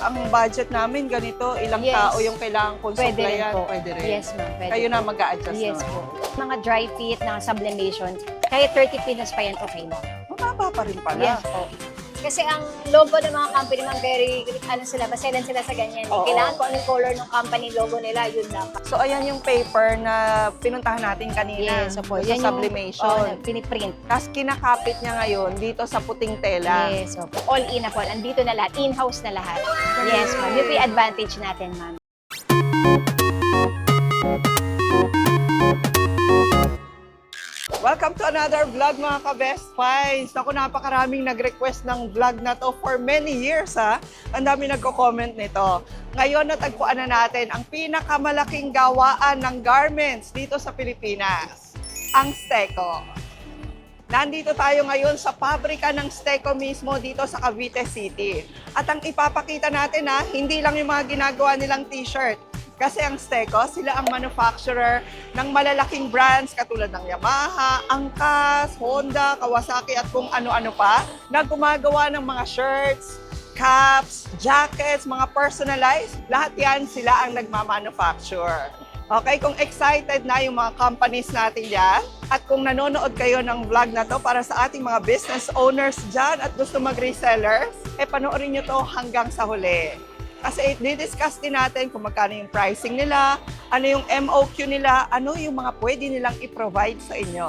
ang budget namin ganito, ilang Yes. tao yung kailangan kong Pwede rin supplyan, po. pwede rin. Yes, ma'am. Pwede Kayo na po. mag-a-adjust Yes no? po. Mga dry fit na sublimation, kahit 30 pinos pa yan, okay na. Mababa pa rin pala. Yes po. Kasi ang logo ng mga company, ma'am, very, sila, baselan sila sa ganyan. Oo. Kailangan ko anong color ng company logo nila, yun lang. So, ayan yung paper na pinuntahan natin kanina. Yes, opo. Sa Yan yung sublimation. piniprint. Tapos kinakapit niya ngayon dito sa puting tela. Yes, opo. All in ako. Andito na lahat. In-house na lahat. Yes, ma'am. Yun po yung advantage natin, ma'am. Welcome to another vlog mga ka-Best Finds. Ako, napakaraming nag-request ng vlog na to for many years ha. Ang dami nagko-comment nito. Ngayon natagpuan na natin ang pinakamalaking gawaan ng garments dito sa Pilipinas. Ang Steco. Nandito tayo ngayon sa pabrika ng Steco mismo dito sa Cavite City. At ang ipapakita natin ha, hindi lang yung mga ginagawa nilang t-shirt. Kasi ang Steco, sila ang manufacturer ng malalaking brands katulad ng Yamaha, Angkas, Honda, Kawasaki at kung ano-ano pa na gumagawa ng mga shirts, caps, jackets, mga personalized. Lahat yan sila ang nagmamanufacture. Okay, kung excited na yung mga companies natin dyan at kung nanonood kayo ng vlog na to para sa ating mga business owners dyan at gusto mag-resellers, panoorin nyo to hanggang sa huli. Kasi i-discuss din natin kung magkano yung pricing nila, ano yung MOQ nila, ano yung mga pwede nilang i-provide sa inyo.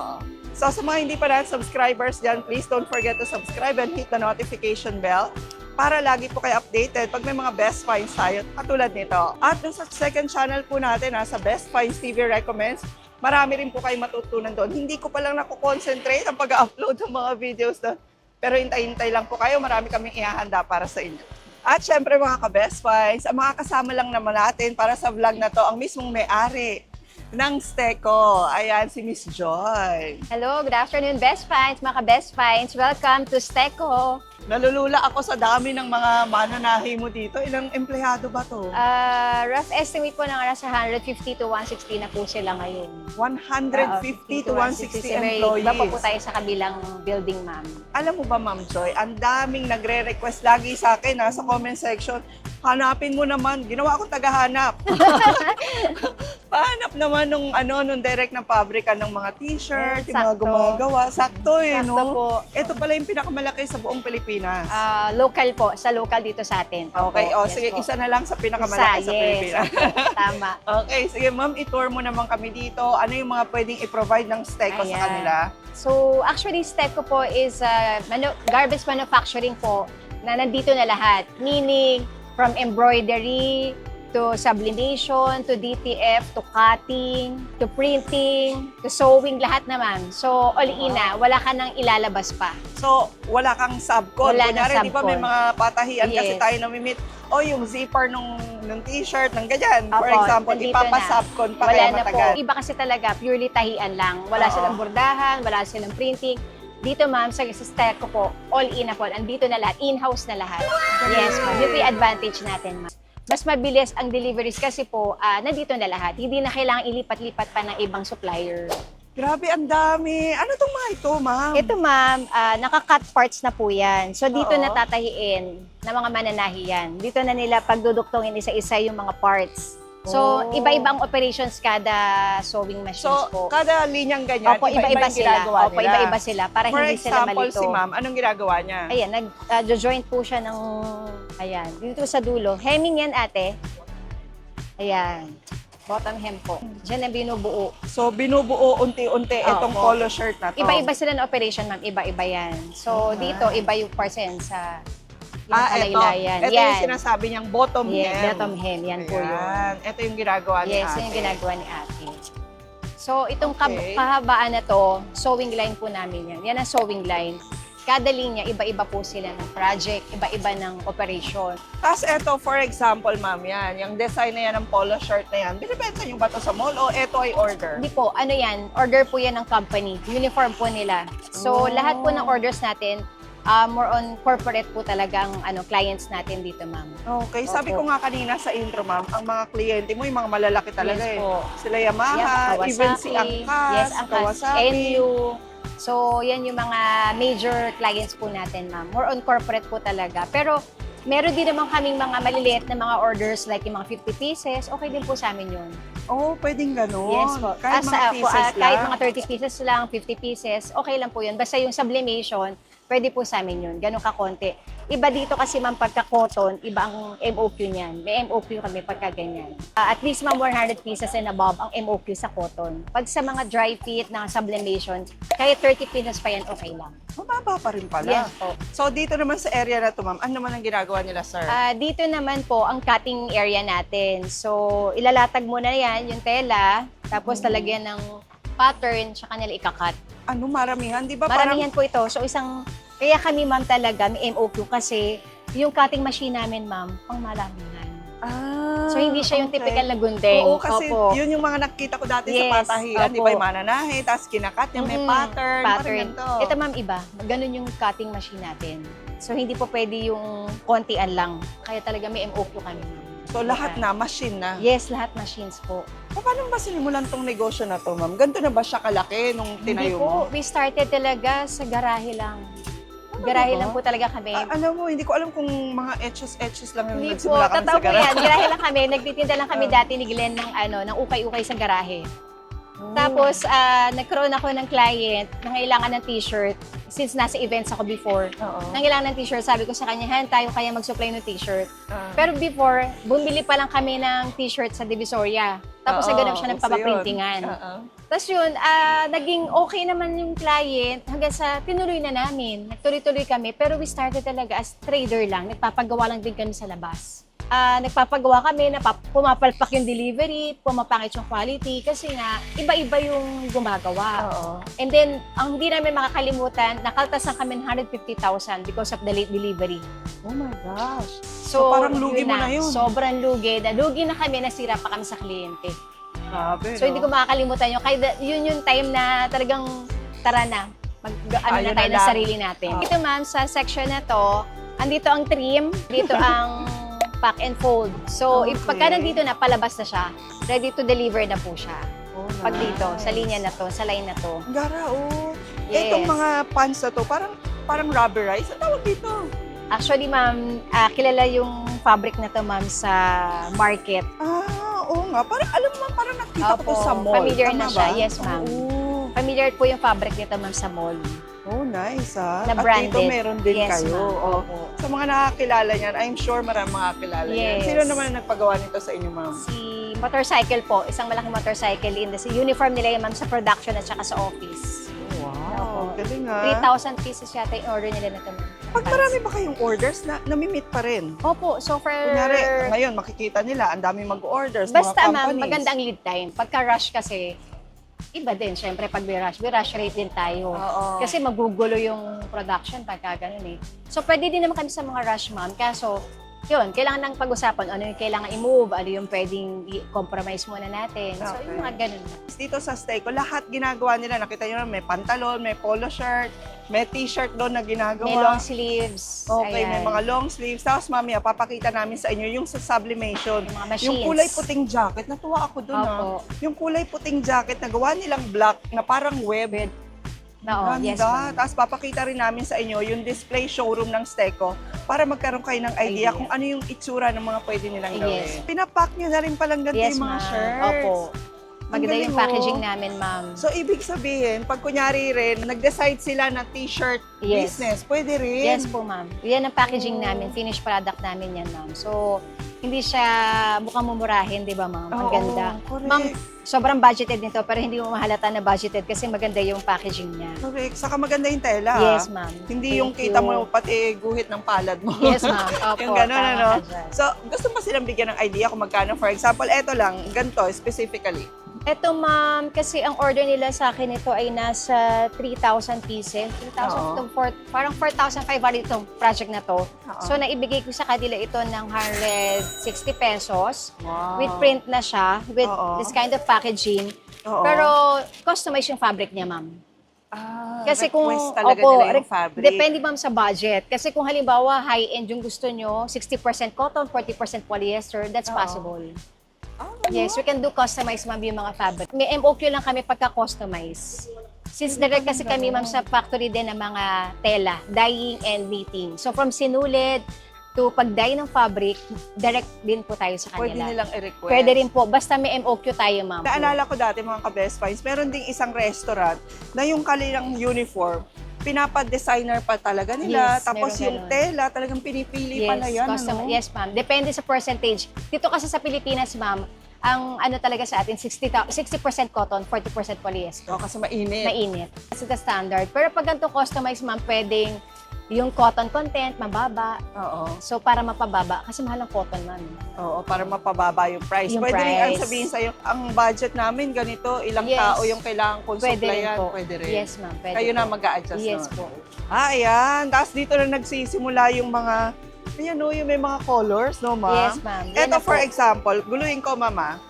So sa mga hindi pa natin subscribers dyan, please don't forget to subscribe and hit the notification bell para lagi po kayo updated pag may mga Best Finds tayo katulad nito. At sa second channel po natin, sa Best Finds TV Recommends, marami rin po kayo matutunan doon. Hindi ko pa lang nakukonsentrate ang pag-upload ng mga videos doon. Pero hintay-hintay lang po kayo, marami kaming ihahanda para sa inyo. At syempre mga ka-Best Finds, ang mga kasama lang naman natin para sa vlog na to, ang mismong may-ari ng Steco. Ayan, si Miss Joy. Hello, good afternoon, Best Finds, mga ka-Best Finds. Welcome to Steco. Nalulula ako sa dami ng mga mananahi mo dito. Ilang empleyado ba to? Rough estimate po ng nasa 150 to 160 na po sila ngayon. 150 to 160 employees. Iba pa po tayo sa kabilang building, ma'am. Alam mo ba, Ma'am Joy, ang daming nagre-request lagi sa akin sa comment section. Hanapin mo naman. Ginawa akong tagahanap. Pahanap naman nung direct ng pabrika ng mga t-shirt, Yes, yung mga sakto. gumagawa. Sakto Sakto no? po. Ito pala yung pinakamalaki sa buong Pilipinas. Local po, sa local dito sa atin. Okay, Opo, o sige, po. isa na lang sa pinakamalaki sa yes, Pilipinas. opo, tama. Okay, sige ma'am, i-tour mo naman kami dito. Ano yung mga pwedeng i-provide ng Steco sa Ayan. kanila? So, actually, Steco po is garbage manufacturing po na nandito na lahat. Meaning, from embroidery, to sublimation, to DTF, to cutting, to printing, to sewing, lahat naman. So, all in na, wala ka nang ilalabas pa. So, wala kang subcon. Wala nang Kunyari, di ba may subcon. mga patahian kasi Yes. tayo namimit, yung zipper nung t-shirt, ng ganyan. For Opo, example, nandito ipapasubcon pa Wala kaya na matagal. po. Iba kasi talaga, purely tahian lang. Wala Oo. silang bordahan, wala silang printing. Dito, ma'am, sa Steco po, all in na po. Andito na lahat. In-house na lahat. Yes, ma'am. Yun po yung advantage natin, ma'am. Mas mabilis ang deliveries kasi po, nandito na lahat. Hindi na kailangan ilipat-lipat pa ng ibang supplier. Grabe, ang dami. Ano tong mga ito, ma'am? Ito, ma'am, naka-cut parts na po yan. So, dito Oo. natatahiin ng mga mananahi yan. Dito na nila pagduduktongin isa-isa yung mga parts. So, Oh. iba-ibang operations kada sewing machines So, po. kada linyang ganyan, Opo, iba-iba yung sila. ginagawa Opo, nila. iba-iba sila para For hindi sila example, malito. si ma'am, anong ginagawa niya? Ayan, nag-joint po siya ng, ayan, dito sa dulo. Hemming yan, ate. Ayan. Bottom hem po. Diyan ang binubuo. So, binubuo unti-unti itong Opo. polo shirt na to. Iba-iba sila ng operation, ma'am. Iba-iba yan. So, Alright. dito, iba yung parts yan sa yung Ito. kalaylayan. Ito Yan. yung sinasabi niyang bottom Yes, hem. bottom hem. Yan po yun. Ayan. Ito yung ginagawa ni Yes, ate. yun yung ginagawa ni ate. So, itong Okay. kahabaan na to, sewing line po namin yan. Yan ang sewing line. Kada linya, iba-iba po sila ng project, iba-iba ng operation. Tapos ito, for example, ma'am, yan. Yung design na yan ng polo shirt na yan. Binibenta niyo ba ito sa mall o ito ay order? Hindi po, ano yan, order po yan ng company. Uniform po nila. Oh. So, lahat po ng orders natin, more on corporate po talaga ang clients natin dito, ma'am. Okay. Sabi Opo. ko nga kanina sa intro, ma'am, ang mga kliyente mo, yung mga malalaki talaga Yes eh. po. Sila Yamaha, Yan, even si Angkas, yes, Angkas, Kawasaki. NU. So, yan yung mga major clients po natin, ma'am. More on corporate po talaga. Pero, Meron din naman kaming mga maliliit na mga orders like yung mga 50 pieces, okay din po sa amin yun. Oh, pwedeng gano'n. Yes po. Kahit mga pieces kahit lang. mga 30 pieces lang, 50 pieces, okay lang po yun. Basta yung sublimation, pwede po sa amin yun. Ganun kakonti. Iba dito kasi ma'am pagka-cotton, iba ang MOQ niyan. May MOQ kami pagka ganyan. At least ma'am 100 pieces and above ang MOQ sa cotton. Pag sa mga dry fit na sublimation, kahit 30 pieces pa yan, okay lang. Mababa pa rin pala. Yes po. So, dito naman sa area na to, ma'am, ano naman ang ginagawa nila, sir? Dito naman po ang cutting area natin. So, ilalatag muna yan, yung tela, tapos talagyan ng pattern, tsaka nila ikakat. Ano, maramihan? Di ba Maramihan po ito. So, kaya kami ma'am talaga, may MOQ kasi yung cutting machine namin ma'am, pang malamihan. So, hindi siya yung typical na gundeng. Oo, kasi Opo. yun yung mga nakita ko dati Yes, sa patahian. Di opo. ba yung mananahe, tapos kinakat niya, may pattern. Parang ganito. Ito ma'am iba, ganun yung cutting machine natin. So, hindi po pwede yung kontian lang. Kaya talaga may MOQ kami ma'am. So, lahat na, machine na. Yes, lahat machines po. Paano ba sinimulan tong negosyo na to, ma'am? Ganito na ba siya kalaki nung Hindi tinayo po, mo? we started talaga sa garahe lang. Garahe ba? lang po talaga kami. Alam mo, hindi ko alam kung mga etches lang yung Hindi po, nagsimula kami totoo sa po garahe. yan. Garahe lang kami. Nagtitinda lang kami dati ni Glenn ng ukay-ukay sa garahe. Tapos, nagkaroon ako ng client na kailangan ng t-shirt. Since nasa events ako before, Oo. kailangan ng t-shirt, sabi ko sa kanya, Han, tayo kaya mag-supply ng t-shirt. Ah. Pero before, bumili pa lang kami ng t-shirt sa Divisoria. Tapos Oo, naghanap siya ng uso yun. papaprintingan. Oo. Tapos yun, naging okay naman yung client hanggang sa tinuloy na namin. Nagtuloy-tuloy kami, pero we started talaga as trader lang. Nagpapagawa lang din kami sa labas. Nagpapagawa kami na pumapalpak yung delivery, pumapangit yung quality kasi nga iba-iba yung gumagawa. Oo. And then, ang hindi namin makakalimutan, nakaltasan kami ng 150,000 because of the late delivery. Oh my gosh. So, parang lugi yun mo na yun. Sobrang lugi. Lugi na kami, nasira pa kami sa kliyente. Grabe, So, hindi ko makakalimutan yun. Kaya yun yung time na talagang tara na. Ano Ayun na tayo na ng lang. sarili natin. Oh. Dito ma'am, sa section na to, andito ang trim, dito ang pack and fold. So, Okay. pagka nandito na, palabas na siya. Ready to deliver na po siya. Oh, Pag dito, sa nice. linya na to, sa line na to. Ang gara, oh. Yes. Itong mga pants na to, parang rubberized. Ang tawag dito? Actually, ma'am, kilala yung fabric na to, ma'am, sa market. Oo nga. Parang, alam mo, parang nakita ko to Opo, sa mall. familiar Tama na siya. ba? Yes, ma'am. Oo. Familiar po yung fabric nito, ma'am, sa mall. Oh, nice, ha? Na At branded. dito meron din Yes, kayo. ma'am. Oh. Opo. Sa mga nakakilala niyan, I'm sure maraming makakilala niyan. Yes. Sino naman ang nagpagawa nito sa inyo, ma'am? Si motorcycle po, isang malaking motorcycle industry. Uniform nila yung ma'am sa production at saka sa office. Wow, galing ha. 3,000 pieces yata yung order nila na ito. ma'am. Pag marami ba kayong orders, namimit pa rin? Opo, so for... Kunyari, ngayon makikita nila, ang daming mag-orders, Basta mga ma'am, companies. maganda ang lead time. Pagka rush kasi, iba din. Siyempre, pag we rush rate din tayo. Oo. Kasi magugulo yung production pagka ganun eh. So, pwede din naman kami sa mga rush, ma'am. Kaso, yun, kailangan nang pag-usapan. Ano yung kailangan i-move, ano yung pwedeng i-compromise muna natin. So, Okay. yung mga ganun. Dito sa Stayco, lahat ginagawa nila. Nakita nyo na may pantalon, may polo shirt, may t-shirt doon na ginagawa. May long sleeves. Okay, may ayan. mga long sleeves. Tapos mamaya, papakita namin sa inyo yung sa sublimation. Yung mga machines. Yung kulay puting jacket, natuwa ako doon Opo. Yung kulay puting jacket na gawa nilang black na parang web. Oo, yes, Ganda. ma'am. Tapos papakita rin namin sa inyo yung display showroom ng Steco para magkaroon kayo ng idea Idea. kung ano yung itsura ng mga pwede nilang gawin. Yes. Pinapack nyo na rin palang ganito Yes, yung mga ma'am. shirts. Opo. Ang Maganda galing, yung packaging oh. namin, ma'am. So, ibig sabihin, pag kunyari rin, nag-decide sila na t-shirt Yes. business, pwede rin. Yes po, ma'am. Yan ang packaging Oh. namin, finished product namin yan, ma'am. So, hindi siya mukhang mumurahin, di ba, ma'am? Ang Oo, ganda. correct. Ma'am, sobrang budgeted nito, pero hindi mo mahalata na budgeted kasi maganda yung packaging niya. Correct. Saka maganda yung tela. Yes, ma'am. Hindi yung Thank kita you. mo pati guhit ng palad mo. Yes, ma'am. Opo, Yung gano'n, tama ano? ka dyan. So, gusto mo silang bigyan ng idea kung magkano? For example, eto lang, ganito specifically. Eto, ma'am, kasi ang order nila sa akin ito ay nasa 3,000 pieces. 3,000 Oo. to parang 4,500 itong project na to. Oo. So, naibigay ko sa kanila ito ng 160 pesos. Wow. With print na siya, with Oo. this kind of packaging. Oo. Pero, customize yung fabric niya, ma'am. Kasi kung, request talaga nila yung fabric. depende ma'am sa budget. Kasi kung halimbawa, high-end yung gusto nyo, 60% cotton, 40% polyester, that's Oo. possible. Ah, Yes, we can do customize, ma'am, yung mga fabric. May MOQ lang kami pagka-customize. Since direct kasi kami, ma'am, sa factory din ng mga tela, dyeing and knitting. So, from sinulid, to pag-dye ng fabric, direct din po tayo sa Pwede kanila. nilang i-request. Pwede rin po, basta may MOQ tayo, ma'am. Naalala ko dati mga ka-Best Finds, meron ding isang restaurant na yung kanilang uniform, pinapa-designer pa talaga nila. Yes, Tapos meron yung ganun. tela, talagang pinipili pala yan. custom, Ano? yes, ma'am. Depende sa percentage. Dito kasi sa Pilipinas, ma'am, ang ano talaga sa atin, 60% cotton, 40% polyester. Oh, kasi mainit. Mainit. That's the standard. Pero pag ganito customized, ma'am, pwedeng yung cotton content, mababa. Oo. So, para mapababa, kasi mahal ang cotton, ma'am. Oo, para mapababa yung price. Yung Pwede rin ang price. sabihin sa'yo, ang budget namin ganito, ilang Yes. tao yung kailangan kong Pwede rin supplyan. po. Pwede rin. Yes, ma'am. Pwede Kayo po. na mag-a-adjust Yes nun. po. Ayan. Tapos dito na nagsisimula yung mga, ayan o, yung may mga colors, no, ma'am? Yes, ma'am. Yan Ito, na for po. example, guluhin ko, mama.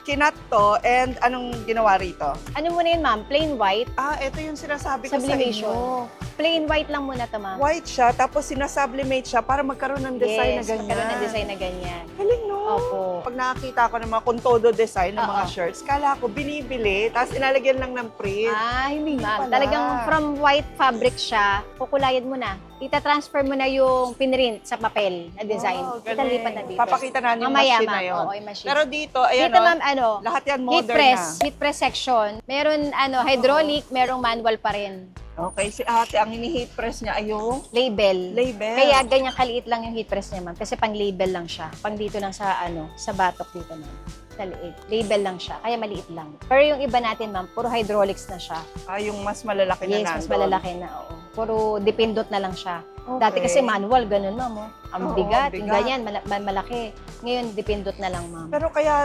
Kinat to, and anong ginawa rito? Ano muna yun, ma'am? Plain white. Ito yung sinasabi ko sa Sublimation. inyo. Plain white lang muna to, ma'am. White siya, tapos sinasublimate siya para magkaroon ng design na Yes, ganyan. magkaroon ng design na ganyan. Galing, no? Opo. Pag nakakita ko ng mga kontodo design ng mga Oo. shirts, kala ko binibili, tapos inalagyan lang ng print. Hindi, ma'am. pala. Talagang from white fabric siya, kukulayan mo na. Ita-transfer mo na yung pinrint sa papel na design. Wow, galing. Italipat na dito. Papakita na yung Mamaya, machine na ma'am. yun. Oo, yung machine. Pero dito, ayan Dito, o, ma'am, ano, lahat yan heat modern press. na. Heat press section. Meron, hydraulic, merong manual pa rin. Okay, si ate, ang hini-heat press niya ay yung Label. label. Kaya ganyan kaliit lang yung heat press niya, ma'am. Kasi pang label lang siya. Pang dito lang sa, sa batok dito, ma'am. Sa liit. Label lang siya. Kaya maliit lang. Pero yung iba natin, ma'am, puro hydraulics na siya. Yung mas malalaki na Yes, mas nandun. malalaki na, oo. Puro dipindot na lang siya. Okay. Dati kasi manual, ganun, ma'am. Oh. Ang Oo, bigat, bigat. yung ganyan, malaki. Ngayon, dipindot na lang, ma'am. Pero kaya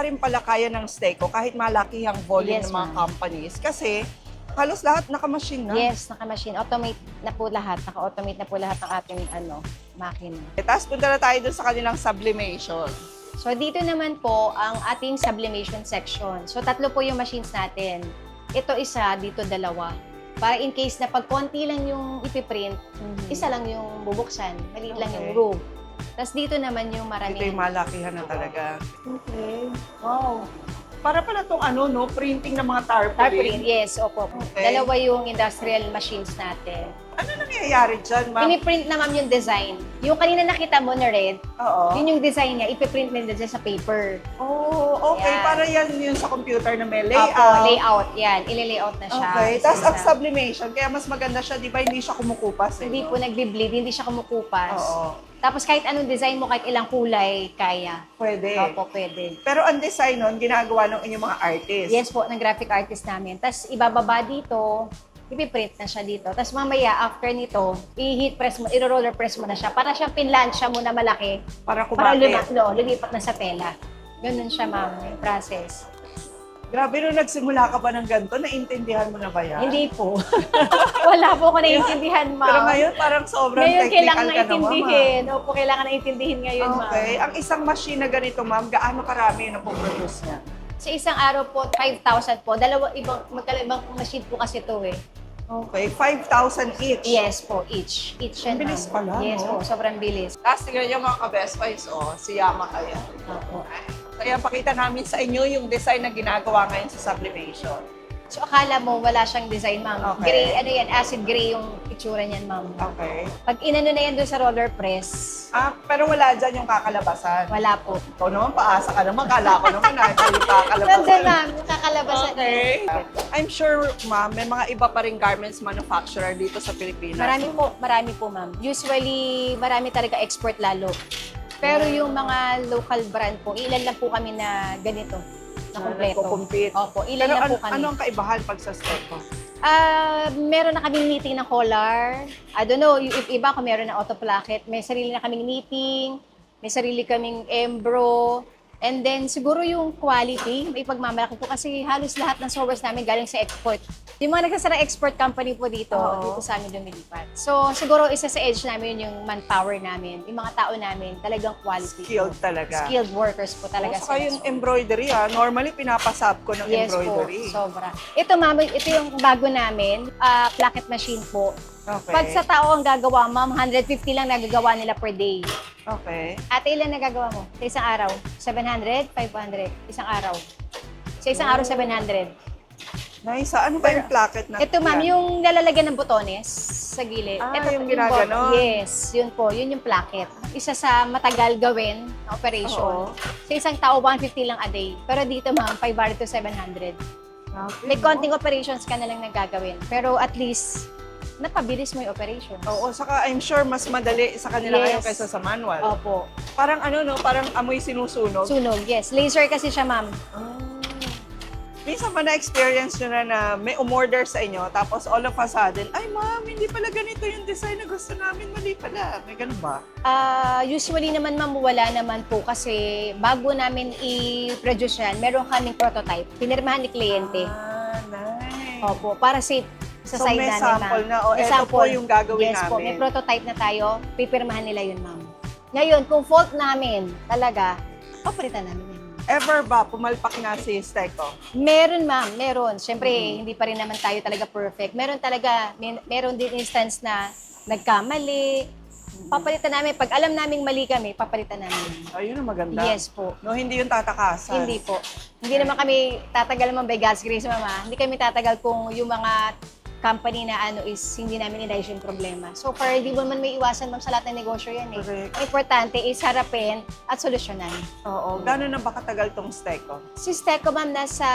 rin pala kaya ng Steco kahit malaki ang volume Yes, ng mga ma'am. companies. Kasi halos lahat naka-machine na. Yes, naka-machine. Automate na po lahat. Naka-automate na po lahat ng ating makina. Tapos punta na tayo dun sa kanilang sublimation. So, dito naman po ang ating sublimation section. So, 3 po yung machines natin. Ito isa, dito 2. Para in case na pag konti lang yung ipiprint, isa lang yung bubuksan. Maliit lang yung Okay. room. Tapos dito naman yung Ito yung maraming malakihan na talaga. Okay. Wow. Para pala itong printing ng mga tarpaulin. tarpaulin. Yes, opo. Okay. 2 yung industrial machines natin. Ano nangyayari dyan, ma'am? Piniprint na, ma'am, yung design. Yung kanina nakita mo na red, Oo. yun yung design niya, ipiprint nila dyan sa paper. Oh, okay. Yan. Para yan yun sa computer na may Opo, layout. layout. Yan, ili-layout na siya. Okay. Tapos ang Isa-isa. sublimation, kaya mas maganda siya, di ba hindi siya kumukupas? Hindi po nagbi-bleed, hindi siya kumukupas. Oo. Tapos kahit anong design mo, kahit ilang kulay, kaya. Pwede. Opo, pwede. Pero ang design nun, ginagawa ng inyong mga artist. Yes po, ng graphic artist namin. Tapos ibababa dito, ipiprint na siya dito. Tapos mamaya, after nito, i-heat press mo, i-roller press mo na siya. Para siyang pinlansya mo na malaki. Para Para kumapit. lumipat na sa tela. Ganun siya, ma'am, yung process. Grabe, nung nagsimula ka ba ng ganito, naintindihan mo na ba yan? Hindi po. Wala po ako naiintindihan, ma'am. Pero ngayon, parang sobrang Ngayon, technical kailangan ka naman, naiintindihin. Opo, kailangan naiintindihin ngayon, ma'am. Okay. Ang isang machine na ganito, ma'am, gaano karami yung napoproduce niya? Sa isang araw po, 5,000 po. Magkalaibang machine po kasi ito eh. Okay. 5,000 each. Yes po, each. Each yan, Ang bilis ma'am. pala, Yes no? po, sobrang bilis. Tapos tingnan niyo mga ka-best finds, si Yama kaya. Opo. Kaya pakita namin sa inyo yung design na ginagawa ngayon sa sublimation. So akala mo wala siyang design, ma'am. Okay. Gray, yan, acid gray yung itsura niyan, ma'am. Okay. Pag inano na yan doon sa roller press, Pero wala dyan yung kakalabasan. wala po. Ikaw naman, paasa ka naman. Kala ko naman na yung kakalabasan. Nandun, ma'am, yung kakalabasan. Okay. I'm sure, ma'am, may mga iba pa rin garments manufacturer dito sa Pilipinas. Marami po, ma'am. Usually, marami talaga export lalo. Pero yung mga local brand po, ilan lang po kami na ganito, na kompleto. Nagko-compete. Opo, ilan Pero lang po kami. ano ang kaibahan pag sa Steco? Meron na kaming knitting ng collar. I don't know, yung iba kung meron ng auto placket. May sarili na kaming knitting, may sarili kaming embro. And then, siguro yung quality, may pagmamalaki po kasi halos lahat ng sewers namin galing sa export. Yung mga nagsasara export company po dito, Oo. dito sa amin lumilipat. So, siguro isa sa edge namin yung manpower namin, yung mga tao namin, talagang quality. Skilled po. talaga. Skilled workers po talaga Saka sila. yung embroidery, normally pinapasab ko ng Yes embroidery. po, sobra. Ito, ma'am, ito yung bago namin, placket machine po. Okay. Pag sa tao ang gagawa, ma'am, 150 lang nagagawa nila per day. Okay. Ate, ilan nagagawa mo? Sa isang araw? 700? 500? Isang araw. Sa isang araw, 700. Nice. Ano ba yung placket na Ito ma'am, yan? yung nalalagyan ng botones sa gilid. Ah, Ito, yung ginaganon. Yes, yun po. Yun yung placket. Isa sa matagal gawin na operation. Oo. Sa isang tao, 150 lang a day. Pero dito ma'am, 500 to 700. Okay, May no? konting operations ka na lang nagagawin. Pero at least, napabilis mo yung operations. Oo, saka I'm sure mas madali sa kanila ngayon kaysa sa manual. Opo. Parang ano no, parang amoy sinusunog. Sunog, yes. Laser kasi siya ma'am. Ah. Minsan ba na-experience nyo na may umorder sa inyo, tapos all of a sudden, ay ma'am, hindi pala ganito yung design na gusto namin, mali pala. May ganun ba? Usually naman ma'am, wala naman po kasi bago namin i-produce yan, meron kaming prototype. Pinirmahan ni kliyente. Ah, nice. Opo, para safe sa So, side may namin, sample ma'am. na. O, May eto po yung gagawin yes po, namin. may prototype na tayo. Pipirmahan nila yun, ma'am. Ngayon, kung fault namin talaga, papalitan namin yun. Ever ba pumalpak na si Steco? Meron, ma'am. Meron. Siyempre, Mm-hmm. hindi pa rin naman tayo talaga perfect. Meron talaga, meron din instance na nagkamali. Papalitan namin. Pag alam naming mali kami, papalitan namin. Ayun ang maganda. Yes po. No, hindi yung tatakasan. Hindi po. Hindi naman kami tatagal naman by God's grace, mama. Hindi kami tatagal kung yung mga company na ano is hindi namin inayos yung problema. So far, hindi mo man may iwasan, ma'am, sa lahat ng negosyo yan eh. Correct. Ang importante is harapin at solusyonan. Oo. Gano'n na ba katagal tong Steco? Si Steco, ma'am, nasa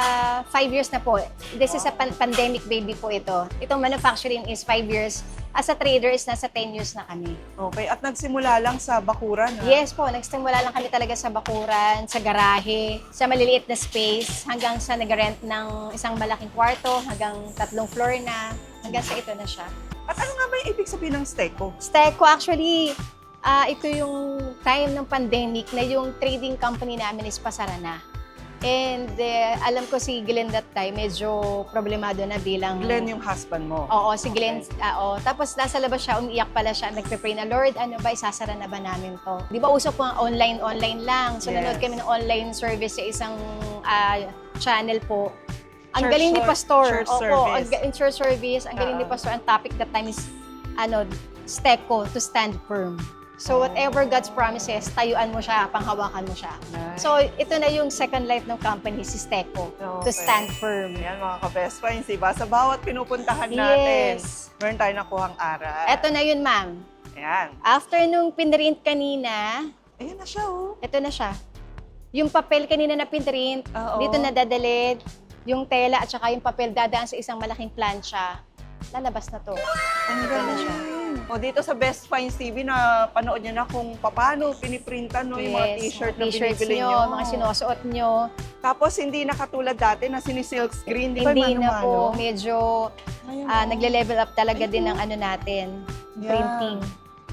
5 years na po. This is a pandemic baby po ito. Itong manufacturing is 5 years. As a trader is nasa 10 years na kami. Okay. At nagsimula lang sa bakuran, ha? Yes po, nagsimula lang kami talaga sa bakuran, sa garahe, sa maliliit na space, hanggang sa nag-rent ng isang malaking kwarto, hanggang 3 floor na, hanggang sa ito na siya. At ano nga ba yung ibig sabihin ng Steco? Steco actually, ito yung time ng pandemic na yung trading company namin is pasara na. And alam ko si Glenn that time, medyo problemado na bilang... Glenn yung husband mo. Oo, si Glenn. Oo. Tapos nasa labas siya, umiiyak pala siya, nagpe-pray na, Lord, ano ba, isasara na ba namin to? Di ba usok po ang online lang. So nanood kami ng online service sa isang channel po. Ang Church galing ni Pastor. church Opo, service. in church service, ang galing ni Pastor. Ang topic that time is, Steco, to stand firm. So whatever God's promises, tayuan mo siya, panghawakan mo siya. Nice. So ito na yung second life ng company, si Steco, to Okay. stand firm. Ayan mga ka-best friends, diba? Sa bawat pinupuntahan natin, Yes. meron tayo nakuhang aral. Ito na yun, ma'am. Ayan. After nung pinrint kanina, Ayan na siya, oh. ito na siya. Yung papel kanina na pinrint, Oo. dito na dadalid, yung tela at saka yung papel dadaan sa isang malaking plancha. Lalabas na to. Ang Ito na siya. O dito sa Best Finds TV na panood nyo na kung paano piniprintan no, yung mga Yes, t-shirt mga na t-shirts binibili nyo, nyo. mga sinusuot nyo. Tapos hindi na katulad dati na sinisilk screen. Di ba Hindi na mano-mano? po, medyo Ayun, nagle-level up talaga din ang ano natin, Yeah. printing.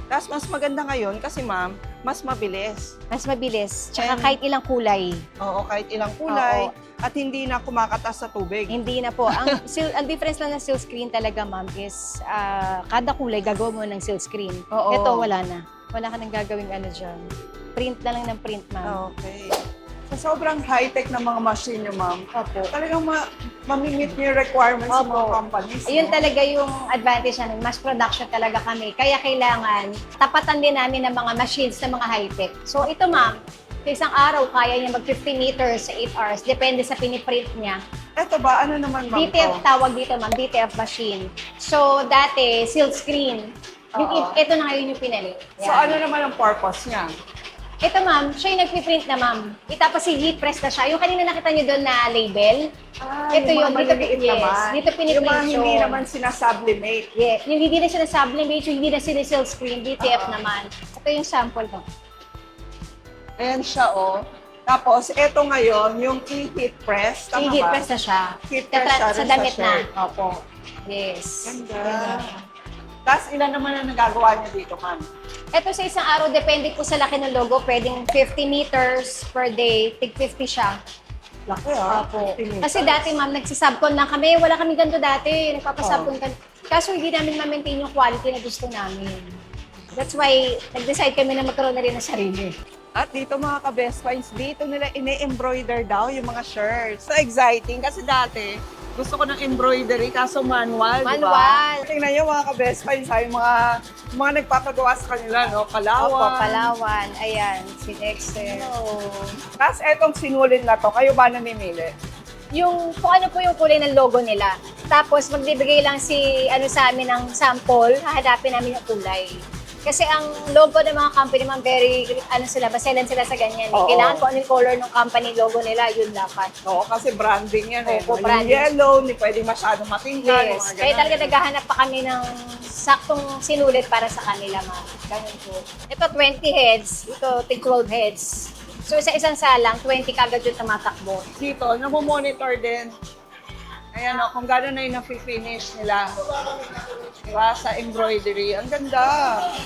Tapos mas maganda ngayon kasi ma'am, mas mabilis. Mas mabilis. Tsaka And- kahit ilang kulay. Oo, kahit ilang kulay. Oo. At hindi na kumakatas sa tubig. Hindi na po. Ang difference lang ng silk screen talaga, ma'am, is kada kulay gagawa mo ng silk screen. Oo. Ito, wala na. Wala ka nang gagawing ano dyan. Print na lang ng print, ma'am. Okay. So, sobrang high-tech na mga machine nyo, ma'am. Opo. Talagang mamimit nyo yung requirements ng mga Opo. companies. Ayun no? talaga yung advantage namin. Mass production talaga kami. Kaya kailangan tapatan din namin ng mga machines na mga high-tech. So ito, ma'am, sa isang araw, kaya niya mag 50 meters sa 8 hours. Depende sa piniprint niya. Eto ba? Ano naman, ma'am? DTF to? tawag dito, ma'am. DTF machine. So dati, silk screen. Oo. Ito na ngayon yung pinalit. So, Yan. ano naman ang purpose niya? Ito, ma'am, siya yung nagpiprint na, ma'am. Tapos si heat press na siya. Yung kanina nakita niyo doon na label. Ito yung yun, mga dito, maliliit yes, naman. dito piniprint Yung mga hindi yun. naman sinasublimate. Yeah, yung hindi na siya na-sublimate, yung hindi na sila silk screen, DTF naman. Ito yung sample ko. Ayan siya, oh. Tapos, eto ngayon, yung e-heat press. Tama Yung heat ba? press na siya. Heat press siya Sa rin damit sa na. shirt. Opo. Yes. Ganda. Tapos, ilan naman ang nagagawa niyo dito, ma'am? Ito sa isang araw, depende po sa laki ng logo, pwedeng 50 meters per day, tig 50 siya. Laki, ah. Opo. 50 meters. Kasi dati, ma'am, nagsisubcon lang kami. Wala kami ganito dati. Nagpapasubcon kami. Kaso hindi namin ma-maintain yung quality na gusto namin. That's why, nag-decide kami na magkaroon na rin ng sarili. At dito mga ka-best finds, dito nila ine-embroider daw yung mga shirts. So exciting kasi dati, gusto ko ng embroidery kaso manual, di ba? Manual. Tingnan nyo mga ka-best finds, yung mga nagpapagawa sa kanila, no? Palawan. Opo, Palawan. Ayan, si Dexter. Oh. Tapos etong sinulin na to, kayo ba namimili? yung kung ano po yung kulay ng logo nila. Tapos magbibigay lang si sa amin ng sample, hahanapin namin yung kulay. Kasi ang logo ng mga company, ma'am, very, baselan sila sa ganyan. Oo. Kailangan kung ano yung color ng company logo nila, yun dapat. Oo, kasi branding yan eh. Opo, Yung branding. yellow, hindi pwedeng masyadong matingkad. Yes. Kaya talaga naghahanap pa kami ng saktong sinulit para sa kanila, ma'am. Ganun po. Ito, 20 heads. Ito, 12 heads. So, sa isang salang, 20 kagad yung tumatakbo. Dito, namomonitor din. Ayan o, kung gano'n na yung nafe-finish nila. Diba? Sa embroidery. Ang ganda.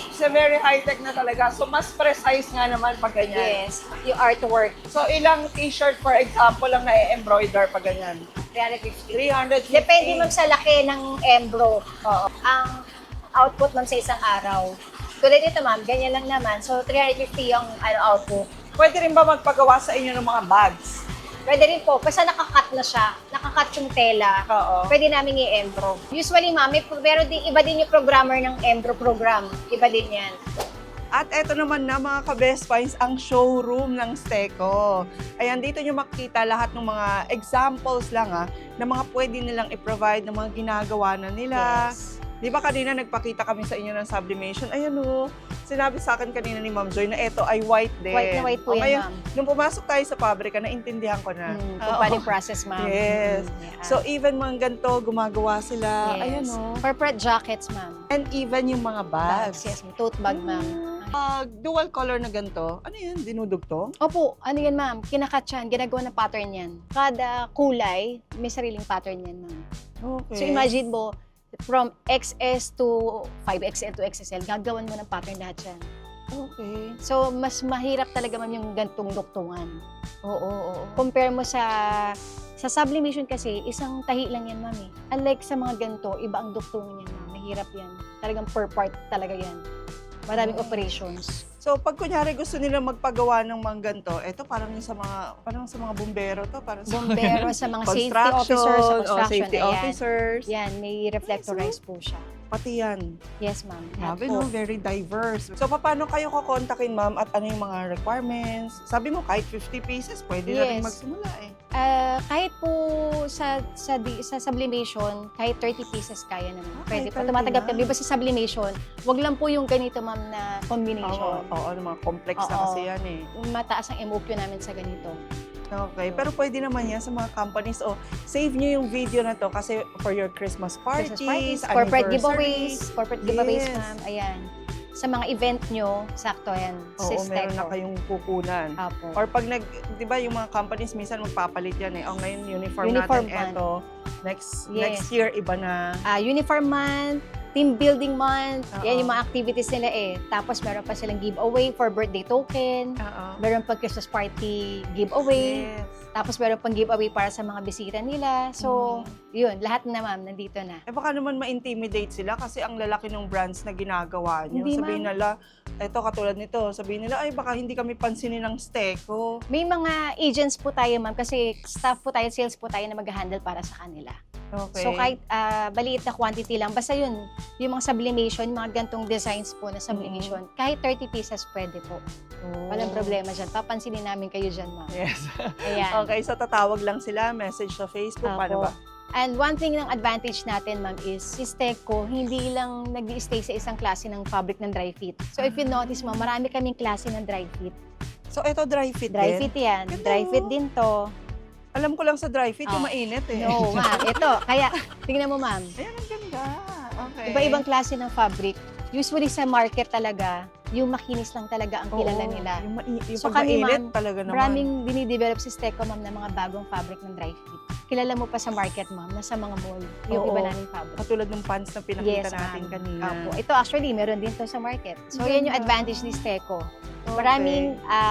It's a very high-tech na talaga. So, mas precise nga naman pag ganyan. Yes. Yung artwork. So, ilang t-shirt, for example, lang na-embroider pag ganyan? 350. 350. Depende, ma'am, sa laki ng embro. Oo. Ang output, ma'am, sa isang araw. Tulad dito, ma'am, ganyan lang naman. So, 350 yung output. Pwede rin ba magpagawa sa inyo ng mga bags? Pwede rin po, basta nakakat na siya, nakakat yung tela, Oo. pwede namin i-embro. Usually, ma'am, pero iba din yung programmer ng embro program. Iba din yan. At eto naman na mga ka-Best Finds, ang showroom ng Steco. Ayan, dito nyo makikita lahat ng mga examples lang na mga pwede nilang i-provide ng mga ginagawa na nila. Yes. Di ba kanina nagpakita kami sa inyo ng sublimation? Ayan o, sinabi sa akin kanina ni Ma'am Joy na ito ay white din. White na white po O, yan, ngayon, ma'am. Nung pumasok tayo sa pabrika, naintindihan ko na. Kung Oo. paano yung process, ma'am. Yes. Yeah. So even mga ganito, gumagawa sila. Yes. Ayan o. Corporate jackets, ma'am. And even yung mga bags. Yes, tote bag, ma'am. Dual color na ganito, ano yun? Dinudugtong? Opo, ano yan, ma'am? Kinakat yan, ginagawa ng pattern yan. Kada kulay, may sariling pattern yan, ma'am. Okay. So imagine mo, from XS to 5XL to XSL, gagawan mo ng pattern lahat yan. Okay. So, mas mahirap talaga, ma'am, yung gantong duktungan. Oo. Compare mo sa sublimation kasi, isang tahi lang yan, ma'am, eh. Unlike sa mga ganito, iba ang duktungan yan, ma'am. Mahirap yan. Talagang per part talaga yan. Maraming operations. So, pag kunyari gusto nila magpagawa ng mga ganito, ito parang yung sa mga bumbero to, parang sa Bombero, sa mga safety construction, officers, sa o construction, safety ayan. officers. Yan, may reflectorized po siya. Pati yan. Yes, ma'am. Grabe, Yan po. no? Very diverse. So, paano kayo kukontakin, ma'am, at ano yung mga requirements? Sabi mo, kahit 50 pieces, pwede na rin Yes. magsimula eh. Kahit po sa sublimation, kahit 30 pieces kaya naman. Okay, Pwede po. 30 Tumatanggap na. kami. Basta sa sublimation, wag lang po yung ganito, ma'am, na combination. Oo, mga complex na Oo. kasi yan eh. Mataas ang MOQ namin sa ganito. Okay, pero pwede naman yan sa mga companies. O, save nyo yung video na to kasi for your Christmas parties, Christmas parties, corporate anniversary. giveaways, Yes. ma'am. Ayan. Sa mga event nyo, sakto yan. Oo, meron na kayong kukunan. Apo. Or pag di ba yung mga companies minsan magpapalit yan eh. Oh, ngayon uniform Uniform natin, month. eto. Next Yes. year, iba na. Uniform month, team building month, Oo. yan yung mga activities nila eh. Tapos meron pa silang giveaway for birthday token, Oo. meron pa Christmas party giveaway, Yes. tapos meron pang giveaway para sa mga bisita nila. So, yun, lahat na, ma'am, nandito na. Eh baka naman ma-intimidate sila kasi ang lalaki ng brands na ginagawa nyo. Hindi, Sabihin nila, eto katulad nito, sabihin nila, ay baka hindi kami pansinin ng Steco. May mga agents po tayo, ma'am, kasi staff po tayo, sales po tayo na mag-handle para sa kanila. Okay. So, kahit maliit na quantity lang, basta yun, yung mga sublimation, mga gantong designs po na sublimation, kahit 30 pieces pwede po. Oh. Walang problema dyan. Papansinin namin kayo dyan, ma'am. Yes. Ayan. Okay, so tatawag lang sila, message sa Facebook, Apo. paano ba? And one thing ng advantage natin, ma'am, is si Steco, hindi lang nag-i-stay sa isang klase ng fabric ng dry fit. So, if you notice, ma'am, marami kaming klase ng dry fit. So, eto dry fit Dry din? fit yan. Ganda, Dry fit oh. din to. Alam ko lang sa dry fit, yung Ah. mainit eh. No, ma'am. Ito. Kaya, tingnan mo, ma'am. Ayan, ang ganda. Okay. Iba-ibang klase ng fabric. Usually sa market talaga, yung makinis lang talaga ang kilala Oo, nila. Yung So, pag kami, mainit ma'am, talaga naman. Maraming dinidevelop si Steco, ma'am, ng mga bagong fabric ng dry fit. Kilala mo pa sa market, ma'am, nasa mga mall. Yung Oo. iba naming fabric. Katulad ng pants na pinakita Yes, natin ma'am. kanina. Opo. Ito actually, meron din to sa market. So, Ganda. yan yung advantage ni Steco. Okay.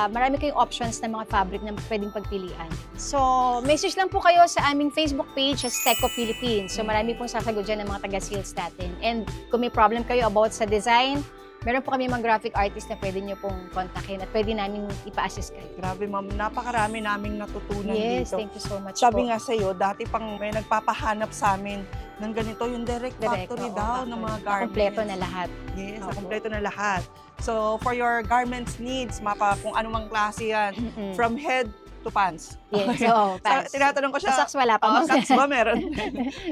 Marami kayong options ng mga fabric na pwedeng pagpilian. So, message lang po kayo sa aming Facebook page, Steco Philippines. So, marami pong sasagot dyan ng mga taga-sales natin. And kung may problem kayo about sa design, meron po kami mga graphic artist na pwede nyo pong kontakin at pwede namin ipa-assist kayo. Grabe ma'am, napakarami naming natutunan Yes, dito. thank you so much Sabi po. nga sa'yo, dati pang may nagpapahanap sa amin ng ganito, yung direct factory oo, daw ng mga garments. Kompleto na lahat. Yes, Opo. kompleto na lahat. So, for your garments needs, mapa kung anumang klase yan, Mm-mm. from head to pants. Yes, Okay. oo, pants. So, tinatanong ko siya, Sa socks wala pa. socks ba meron?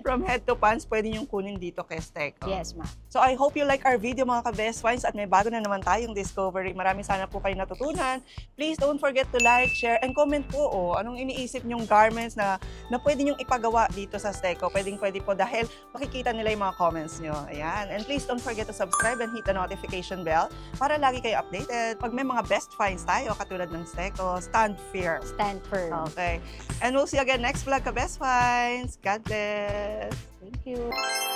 From head to pants, pwede yung kunin dito kay Steco. Yes, ma'am. So I hope you like our video mga ka-Best Finds at may bago na naman tayong discovery. Marami sana po kayo natutunan. Please don't forget to like, share, and comment po anong iniisip nyong garments na pwede nyong ipagawa dito sa Steco. Pwede po dahil makikita nila yung mga comments nyo. Ayan. And please don't forget to subscribe and hit the notification bell para lagi kayo updated. Pag may mga best finds tayo katulad ng Steco, stand firm. Stand firm. Okay. And we'll see you again next vlog ka-Best Finds. God bless. Thank you.